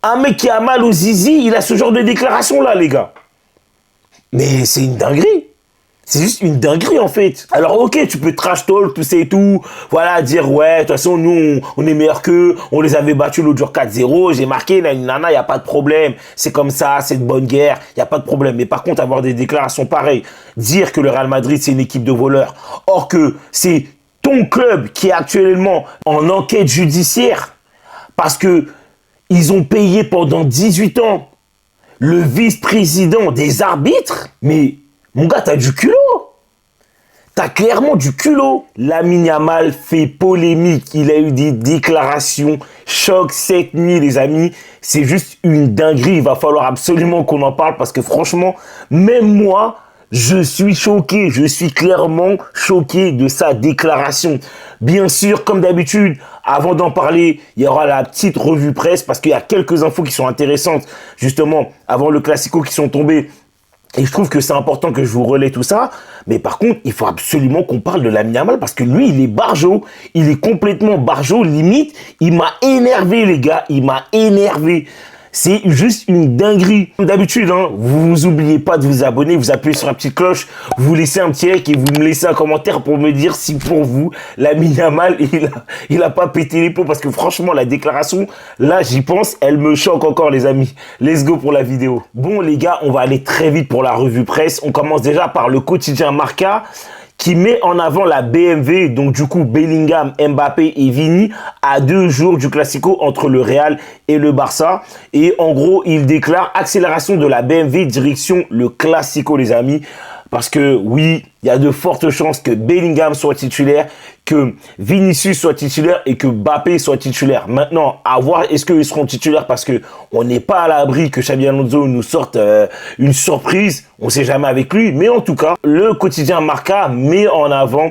Un mec qui a mal au zizi, il a ce genre de déclaration-là, les gars. Mais c'est une dinguerie. C'est juste une dinguerie, en fait. Alors, ok, tu peux trash talk, tout ça et tout. Voilà, dire, ouais, de toute façon, nous, on est meilleurs qu'eux. On les avait battus l'autre jour 4-0. J'ai marqué, nana, il n'y a pas de problème. C'est comme ça, c'est de bonne guerre. Il n'y a pas de problème. Mais par contre, avoir des déclarations pareilles, dire que le Real Madrid, c'est une équipe de voleurs, or que c'est ton club qui est actuellement en enquête judiciaire parce que ils ont payé pendant 18 ans le vice-président des arbitres. Mais, mon gars, t'as du culot. T'as clairement du culot. Lamine Yamal fait polémique. Il a eu des déclarations choc cette nuit, les amis. C'est juste une dinguerie. Il va falloir absolument qu'on en parle parce que franchement, même moi, je suis choqué. Je suis clairement choqué de sa déclaration. Bien sûr, comme d'habitude, avant d'en parler, il y aura la petite revue presse parce qu'il y a quelques infos qui sont intéressantes, justement, avant le Classico qui sont tombées. Et je trouve que c'est important que je vous relaie tout ça. Mais par contre, il faut absolument qu'on parle de Lamine Yamal parce que lui, il est barjot. Il est complètement barjot, limite. Il m'a énervé, les gars. Il m'a énervé. C'est juste une dinguerie. Comme d'habitude, hein, vous oubliez pas de vous abonner, vous appuyez sur la petite cloche, vous laissez un petit like et vous me laissez un commentaire pour me dire si pour vous, Lamine Yamal, il a pas pété les plombs. Parce que franchement, la déclaration, là, j'y pense, elle me choque encore, les amis. Let's go pour la vidéo. Bon, les gars, on va aller très vite pour la revue presse. On commence déjà par le quotidien Marca, qui met en avant la BMW, donc du coup Bellingham, Mbappé et Vini, à 2 jours du Classico entre le Real et le Barça. Et en gros, il déclare accélération de la BMW direction le Classico, les amis. Parce que oui, il y a de fortes chances que Bellingham soit titulaire, que Vinicius soit titulaire et que Mbappé soit titulaire. Maintenant, à voir est-ce qu'ils seront titulaires parce que on n'est pas à l'abri que Xabi Alonso nous sorte une surprise. On ne sait jamais avec lui. Mais en tout cas, le quotidien Marca met en avant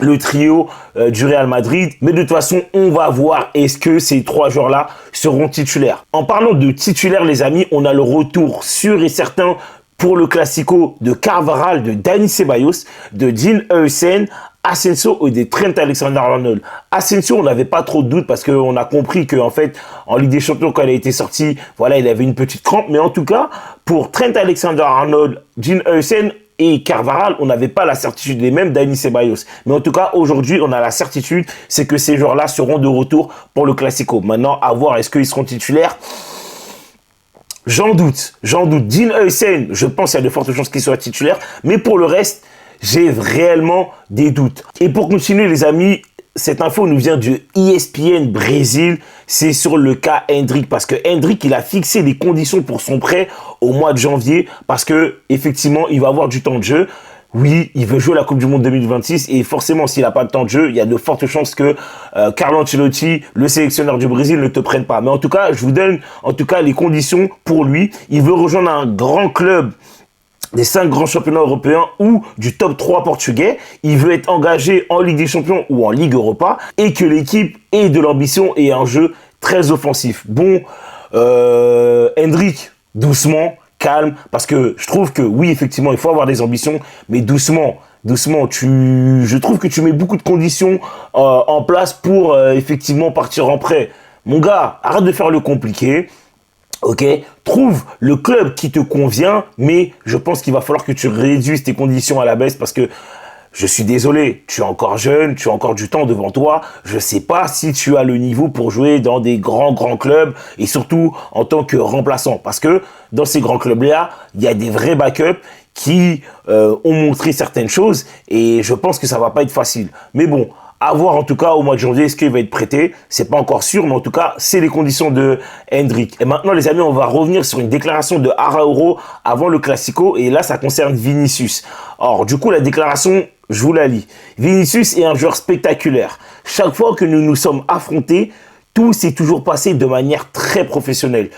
le trio du Real Madrid. Mais de toute façon, on va voir est-ce que ces 3 joueurs-là seront titulaires. En parlant de titulaires, les amis, on a le retour sûr et certain pour le Classico de Carvajal, de Dani Ceballos, de Dean Huijsen, Asensio et de Trent Alexander-Arnold. Asensio, on n'avait pas trop de doutes parce qu'on a compris qu'en fait, en Ligue des Champions, quand il a été sorti, voilà, il avait une petite crampe. Mais en tout cas, pour Trent Alexander-Arnold, Dean Huijsen et Carvajal, on n'avait pas la certitude, et même Dani Ceballos. Mais en tout cas, aujourd'hui, on a la certitude, c'est que ces joueurs-là seront de retour pour le Classico. Maintenant, à voir, est-ce qu'ils seront titulaires ? J'en doute. Dean Huijsen, je pense qu'il y a de fortes chances qu'il soit titulaire. Mais pour le reste, j'ai réellement des doutes. Et pour continuer, les amis, cette info nous vient de ESPN Brésil. C'est sur le cas Endrick. Parce que Endrick, il a fixé les conditions pour son prêt au mois de janvier. Parce que effectivement, il va avoir du temps de jeu. Oui, il veut jouer la Coupe du Monde 2026 et forcément, s'il n'a pas de temps de jeu, il y a de fortes chances que Carlo Ancelotti, le sélectionneur du Brésil, ne te prenne pas. Mais en tout cas, je vous donne en tout cas les conditions pour lui. Il veut rejoindre un grand club des 5 grands championnats européens ou du top 3 portugais. Il veut être engagé en Ligue des Champions ou en Ligue Europa et que l'équipe ait de l'ambition et un jeu très offensif. Bon, Endrick, doucement, calme, parce que je trouve que oui, effectivement, il faut avoir des ambitions, mais doucement, je trouve que tu mets beaucoup de conditions en place pour effectivement partir en prêt. Mon gars, arrête de faire le compliqué. Ok, trouve le club qui te convient, mais je pense qu'il va falloir que tu réduises tes conditions à la baisse parce que je suis désolé, tu es encore jeune, tu as encore du temps devant toi. Je sais pas si tu as le niveau pour jouer dans des grands clubs et surtout en tant que remplaçant. Parce que dans ces grands clubs-là, il y a des vrais backups qui ont montré certaines choses et je pense que ça va pas être facile. Mais bon, à voir en tout cas au mois de janvier, est-ce qu'il va être prêté? C'est pas encore sûr, mais en tout cas, c'est les conditions de Endrick. Et maintenant, les amis, on va revenir sur une déclaration de Araújo avant le Classico. Et là, ça concerne Vinicius. Or, du coup, la déclaration, je vous la lis. Vinicius est un joueur spectaculaire. Chaque fois que nous nous sommes affrontés, tout s'est toujours passé de manière très professionnelle.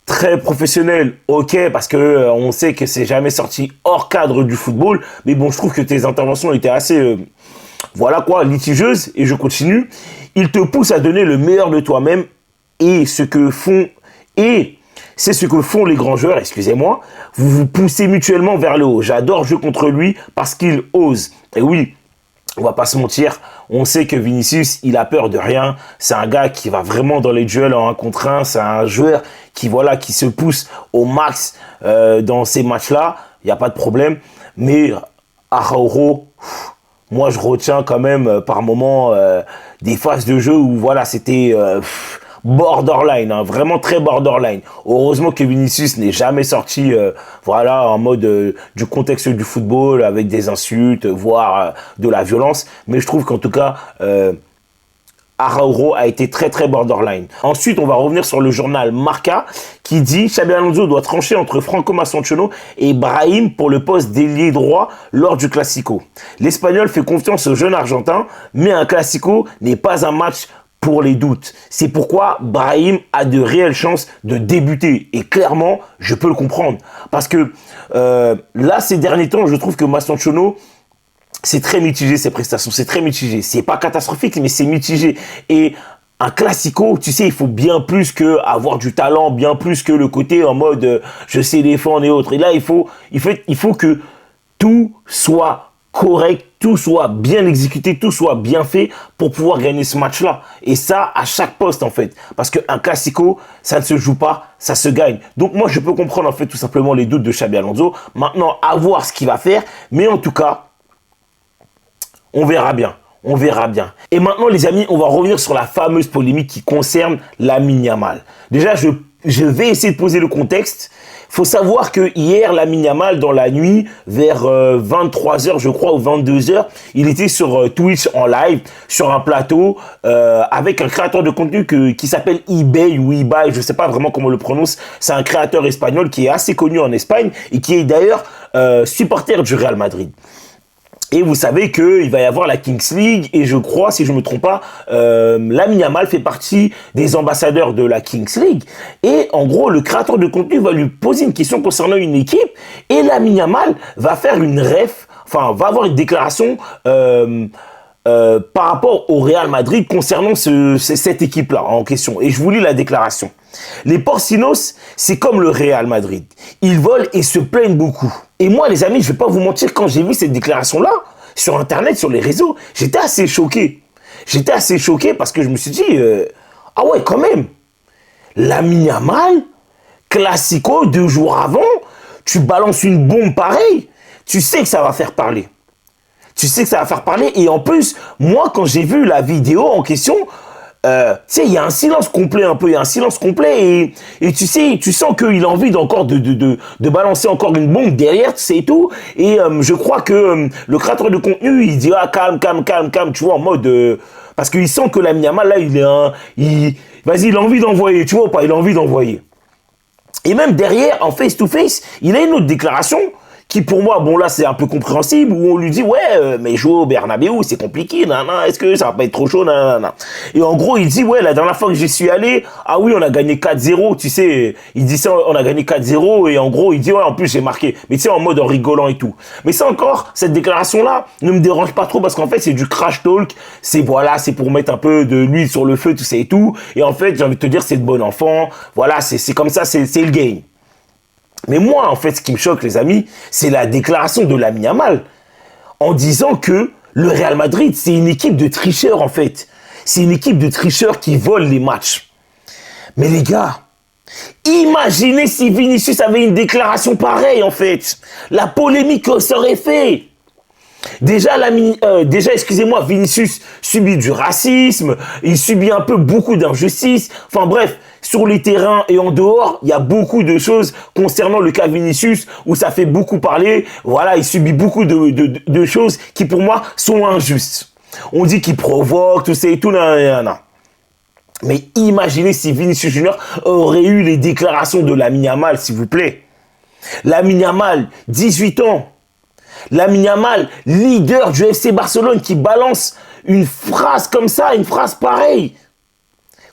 Très professionnel, ok, parce que on sait que c'est jamais sorti hors cadre du football. Mais bon, je trouve que tes interventions étaient assez... voilà quoi, litigieuse, et je continue. Il te pousse à donner le meilleur de toi-même et c'est ce que font les grands joueurs, excusez-moi. Vous vous poussez mutuellement vers le haut. J'adore jouer contre lui parce qu'il ose. Et oui, on va pas se mentir, On sait que Vinicius, il a peur de rien. C'est un gars qui va vraiment dans les duels en 1 contre 1. C'est un joueur qui, voilà, qui se pousse au max dans ces matchs-là. Il n'y a pas de problème. Mais Araujo, moi, je retiens quand même par moment des phases de jeu où, voilà, c'était borderline, hein, vraiment très borderline. Heureusement que Vinicius n'est jamais sorti voilà, en mode du contexte du football avec des insultes, voire de la violence. Mais je trouve qu'en tout cas, Araujo a été très très borderline. Ensuite, on va revenir sur le journal Marca qui dit Xabi Alonso doit trancher entre Franco Mastantuono et Brahim pour le poste d'ailier droit lors du Classico. L'Espagnol fait confiance au jeune Argentin, mais un Classico n'est pas un match pour les doutes. C'est pourquoi Brahim a de réelles chances de débuter. Et clairement, je peux le comprendre. Parce que là, ces derniers temps, je trouve que Mastantuono, c'est très mitigé ses prestations, c'est très mitigé. C'est pas catastrophique, mais c'est mitigé. Et un classico, tu sais, il faut bien plus que avoir du talent, bien plus que le côté en mode je sais défendre et autres. Et là, il faut que tout soit correct, tout soit bien exécuté, tout soit bien fait pour pouvoir gagner ce match-là. Et ça, à chaque poste, en fait. Parce qu'un classico, ça ne se joue pas, ça se gagne. Donc moi, je peux comprendre, en fait, tout simplement les doutes de Xabi Alonso. Maintenant, à voir ce qu'il va faire. Mais en tout cas, on verra bien. On verra bien. Et maintenant, les amis, on va revenir sur la fameuse polémique qui concerne Lamine Yamal. Déjà, je vais essayer de poser le contexte. Faut savoir que hier, Lamine Yamal, dans la nuit, vers 23h, je crois, ou 22h, il était sur Twitch en live, sur un plateau, avec un créateur de contenu qui s'appelle eBay ou eBay, je sais pas vraiment comment on le prononce. C'est un créateur espagnol qui est assez connu en Espagne et qui est d'ailleurs supporter du Real Madrid. Et vous savez qu'il va y avoir la Kings League et je crois, si je ne me trompe pas, Lamine Yamal fait partie des ambassadeurs de la Kings League. Et en gros, le créateur de contenu va lui poser une question concernant une équipe et Lamine Yamal va faire va avoir une déclaration par rapport au Real Madrid concernant cette équipe-là en question. Et je vous lis la déclaration. Les Porcinos, c'est comme le Real Madrid. Ils volent et se plaignent beaucoup. Et moi, les amis, je vais pas vous mentir, quand j'ai vu cette déclaration-là, sur Internet, sur les réseaux, j'étais assez choqué. J'étais assez choqué parce que je me suis dit, ah ouais, quand même, Lamine Yamal, Classico, 2 jours avant, tu balances une bombe pareille, tu sais que ça va faire parler. Tu sais que ça va faire parler. Et en plus, moi, quand j'ai vu la vidéo en question, tu sais, il y a un silence complet un peu, il y a un silence complet et tu sais, tu sens qu'il a envie de balancer encore une bombe derrière, tu sais et tout. Et je crois que le créateur de contenu, il dit calme, tu vois, en mode parce qu'il sent que Lamine Yamal là, il a envie d'envoyer, tu vois ou pas, il a envie d'envoyer. Et même derrière, en face to face, il a une autre déclaration qui pour moi, bon là c'est un peu compréhensible, où on lui dit ouais mais jouer au Bernabéu c'est compliqué, est-ce que ça va pas être trop chaud, Et en gros il dit ouais la dernière fois que j'y suis allé, ah oui on a gagné 4-0, tu sais, il dit ça, on a gagné 4-0 et en gros il dit ouais en plus j'ai marqué, mais tu sais en mode en rigolant et tout. Mais ça encore, cette déclaration là ne me dérange pas trop parce qu'en fait c'est du crash talk, c'est pour mettre un peu de l'huile sur le feu, tout ça et tout, et en fait j'ai envie de te dire c'est de bon enfant, voilà c'est comme ça, c'est le game. Mais moi, en fait, ce qui me choque, les amis, c'est la déclaration de Lamine Yamal en disant que le Real Madrid, c'est une équipe de tricheurs, en fait. C'est une équipe de tricheurs qui volent les matchs. Mais les gars, imaginez si Vinicius avait une déclaration pareille, en fait. La polémique que ça aurait fait. Déjà, excusez-moi, Vinicius subit du racisme, il subit un peu beaucoup d'injustices. Enfin bref, sur les terrains et en dehors, il y a beaucoup de choses concernant le cas Vinicius où ça fait beaucoup parler. Voilà, il subit beaucoup de choses qui pour moi sont injustes. On dit qu'il provoque, tout ça et tout, non. Mais imaginez si Vinicius Junior aurait eu les déclarations de Lamine Yamal, s'il vous plaît. Lamine Yamal, 18 ans. Lamine Yamal, leader du FC Barcelone, qui balance une phrase comme ça, une phrase pareille,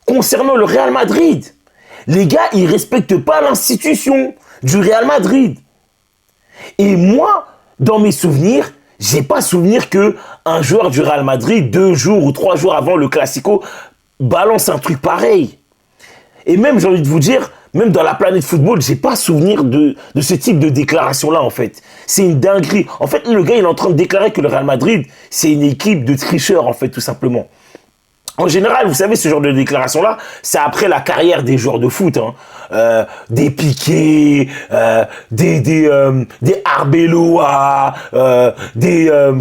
concernant le Real Madrid. Les gars, ils ne respectent pas l'institution du Real Madrid. Et moi, dans mes souvenirs, j'ai pas souvenir qu'un joueur du Real Madrid, 2 jours ou 3 jours avant le Classico, balance un truc pareil. Et même, j'ai envie de vous dire, même dans la planète football, j'ai pas souvenir de ce type de déclaration-là, en fait. C'est une dinguerie. En fait, le gars, il est en train de déclarer que le Real Madrid, c'est une équipe de tricheurs, en fait, tout simplement. En général, vous savez, ce genre de déclaration-là, c'est après la carrière des joueurs de foot. Des Piqué, des Arbeloa,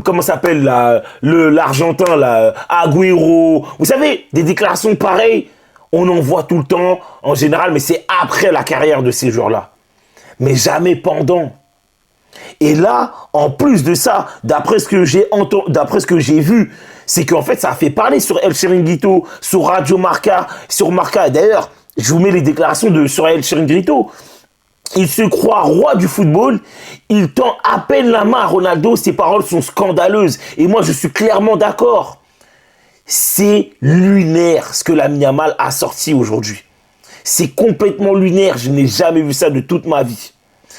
comment s'appelle l'Argentin, là, Agüero. Vous savez, des déclarations pareilles, on en voit tout le temps, en général, mais c'est après la carrière de ces joueurs-là. Mais jamais pendant. Et là, en plus de ça, d'après ce que j'ai vu, c'est qu'en fait, ça a fait parler sur El Chiringuito, sur Radio Marca, sur Marca. D'ailleurs, je vous mets les déclarations sur El Chiringuito. Il se croit roi du football. Il tend à peine la main à Ronaldo. Ses paroles sont scandaleuses. Et moi, je suis clairement d'accord. C'est lunaire ce que Lamine Yamal a sorti aujourd'hui. C'est complètement lunaire. Je n'ai jamais vu ça de toute ma vie.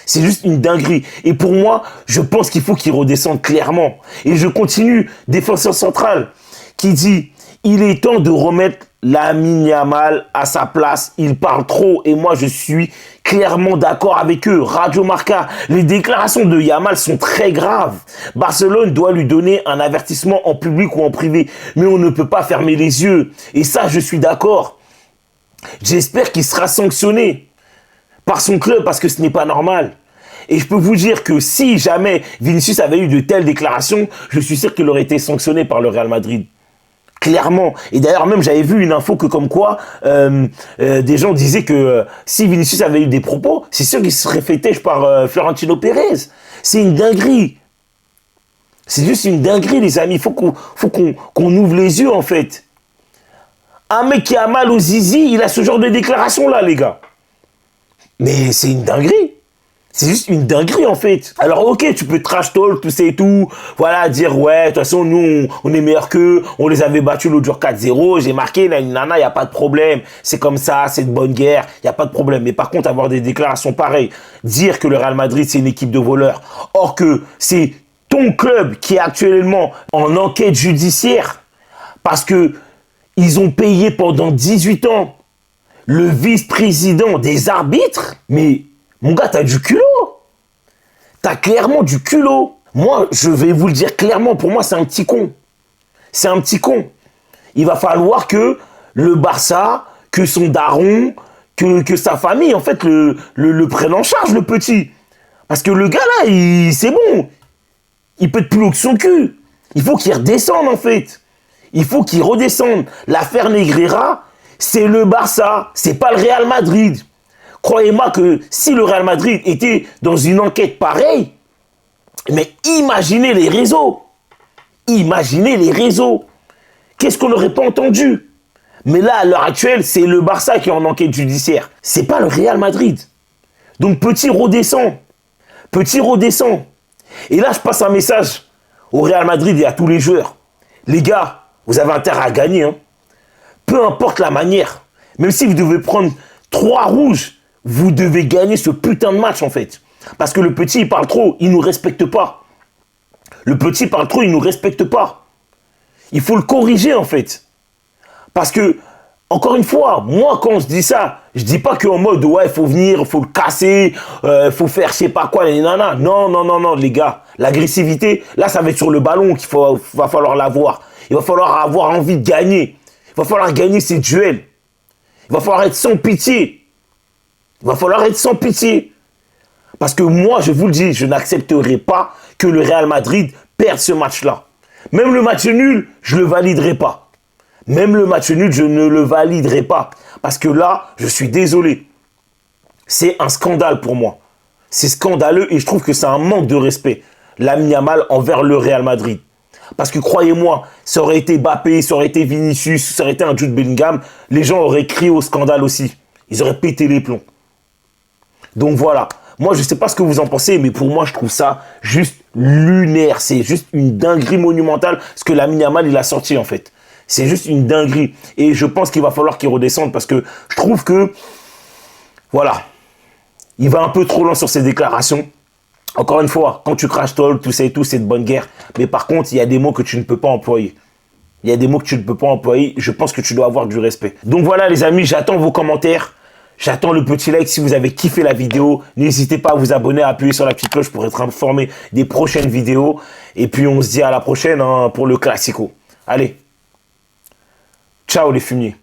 C'est juste une dinguerie. Et pour moi, je pense qu'il faut qu'il redescende clairement. Et je continue, défenseur central, qui dit « Il est temps de remettre Lamine Yamal à sa place. Il parle trop. » Et moi, je suis clairement d'accord avec eux. Radio Marca, les déclarations de Yamal sont très graves. Barcelone doit lui donner un avertissement en public ou en privé. Mais on ne peut pas fermer les yeux. Et ça, je suis d'accord. J'espère qu'il sera sanctionné par son club, parce que ce n'est pas normal. Et je peux vous dire que si jamais Vinicius avait eu de telles déclarations, je suis sûr qu'il aurait été sanctionné par le Real Madrid. Clairement. Et d'ailleurs, même, j'avais vu une info que comme quoi des gens disaient que si Vinicius avait eu des propos, c'est sûr qu'il serait fait têche par Florentino Pérez. C'est une dinguerie. C'est juste une dinguerie, les amis. Il faut qu'on ouvre les yeux, en fait. Un mec qui a mal au zizi, il a ce genre de déclaration-là, les gars. Mais c'est une dinguerie. C'est juste une dinguerie, en fait. Alors, ok, tu peux trash talk, tout ça et tout. Voilà, dire, ouais, de toute façon, nous, on est meilleurs qu'eux. On les avait battus l'autre jour 4-0. J'ai marqué, nana, il n'y a pas de problème. C'est comme ça, c'est de bonne guerre. Il n'y a pas de problème. Mais par contre, avoir des déclarations pareilles, dire que le Real Madrid, c'est une équipe de voleurs, or que c'est ton club qui est actuellement en enquête judiciaire parce que ils ont payé pendant 18 ans le vice-président des arbitres, mais mon gars, t'as du culot. T'as clairement du culot. Moi, je vais vous le dire clairement, pour moi, c'est un petit con. C'est un petit con. Il va falloir que le Barça, que son daron, que sa famille, en fait, le prenne en charge, le petit. Parce que le gars, là, c'est bon. Il peut être plus haut que son cul. Il faut qu'il redescende, en fait. Il faut qu'il redescende. L'affaire Negreira, c'est le Barça, c'est pas le Real Madrid. Croyez-moi que si le Real Madrid était dans une enquête pareille, mais imaginez les réseaux. Imaginez les réseaux. Qu'est-ce qu'on n'aurait pas entendu? Mais là, à l'heure actuelle, c'est le Barça qui est en enquête judiciaire. C'est pas le Real Madrid. Donc, petit redescend. Petit redescend. Et là, je passe un message au Real Madrid et à tous les joueurs. Les gars, vous avez intérêt à gagner, hein. Peu importe la manière, même si vous devez prendre 3 rouges, vous devez gagner ce putain de match, en fait. Parce que le petit, il parle trop, il ne nous respecte pas. Le petit parle trop, il ne nous respecte pas. Il faut le corriger, en fait. Parce que, encore une fois, moi, quand je dis ça, je dis pas qu'en mode, ouais, il faut venir, il faut le casser, il faut faire je sais pas quoi, nanana. Non, non, non, non, les gars. L'agressivité, là, ça va être sur le ballon va falloir l'avoir. Il va falloir avoir envie de gagner. Il va falloir gagner ces duels. Il va falloir être sans pitié. Il va falloir être sans pitié. Parce que moi, je vous le dis, je n'accepterai pas que le Real Madrid perde ce match-là. Même le match nul, je ne le validerai pas. Même le match nul, je ne le validerai pas. Parce que là, je suis désolé. C'est un scandale pour moi. C'est scandaleux et je trouve que c'est un manque de respect. Lamine Yamal envers le Real Madrid. Parce que croyez-moi, ça aurait été Mbappé, ça aurait été Vinicius, ça aurait été un Jude Bellingham, les gens auraient crié au scandale aussi. Ils auraient pété les plombs. Donc voilà. Moi, je ne sais pas ce que vous en pensez, mais pour moi, je trouve ça juste lunaire. C'est juste une dinguerie monumentale ce que Lamine Yamal, il a sorti en fait. C'est juste une dinguerie. Et je pense qu'il va falloir qu'il redescende parce que je trouve que, voilà, il va un peu trop loin sur ses déclarations. Encore une fois, quand tu crash talk, tout ça et tout, c'est de bonne guerre. Mais par contre, il y a des mots que tu ne peux pas employer. Il y a des mots que tu ne peux pas employer. Je pense que tu dois avoir du respect. Donc voilà les amis, j'attends vos commentaires. J'attends le petit like. Si vous avez kiffé la vidéo, n'hésitez pas à vous abonner, à appuyer sur la petite cloche pour être informé des prochaines vidéos. Et puis, on se dit à la prochaine hein, pour le Classico. Allez, ciao les fumiers.